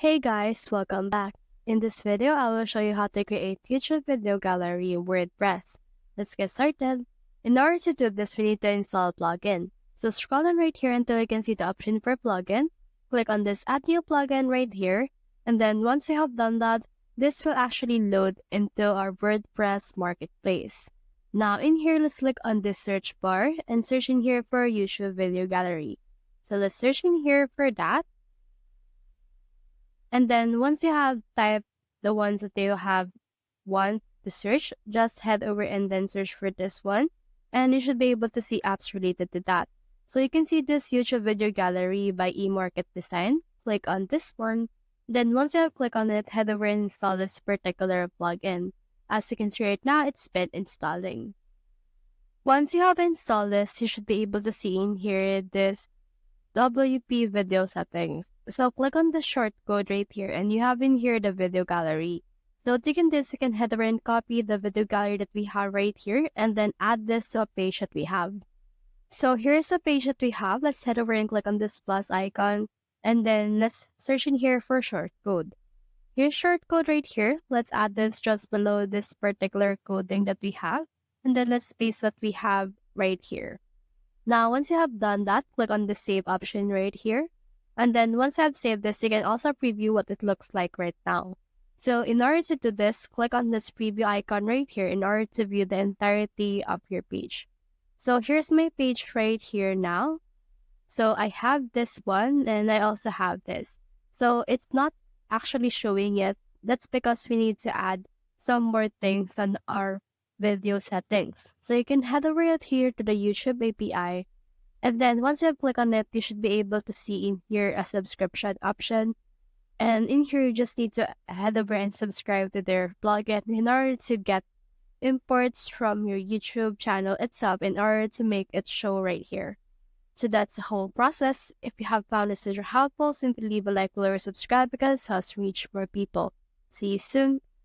Hey guys, welcome back. In this video, I will show you how to create YouTube video gallery in WordPress. Let's get started. In order to do this, we need to install a plugin. So scroll on right here until you can see the option for plugin. Click on this add new plugin right here. And then once you have done that, this will actually load into our WordPress marketplace. Now in here, let's click on this search bar and search in here for YouTube video gallery. So let's search in here for that. And then once you have typed the ones that you have want to search, just head over and then search for this one. And you should be able to see apps related to that. So you can see this YouTube video gallery by eMarket Design. Click on this one. Then once you have clicked on it, head over and install this particular plugin. As you can see right now, it's been installing. Once you have installed this, you should be able to see in here this WP video settings. So click on the short code right here and you have in here the video gallery. So taking this, we can head over and copy the video gallery that we have right here and then add this to a page that we have. So here's the page that we have. Let's head over and click on this plus icon and then let's search in here for short code. Here's short code right here. Let's add this just below this particular coding that we have and then let's paste what we have right here. Now, once you have done that, click on the save option right here. And then once you have saved this, you can also preview what it looks like right now. So in order to do this, click on this preview icon right here in order to view the entirety of your page. So here's my page right here now. So I have this one and I also have this. So it's not actually showing yet. That's because we need to add some more things on our video settings. So you can head over here to the YouTube API. And then once you click on it, you should be able to see in here a subscription option. And in here, you just need to head over and subscribe to their plugin in order to get imports from your YouTube channel itself in order to make it show right here. So that's the whole process. If you have found this video helpful, simply leave a like below or subscribe because it helps reach more people. See you soon.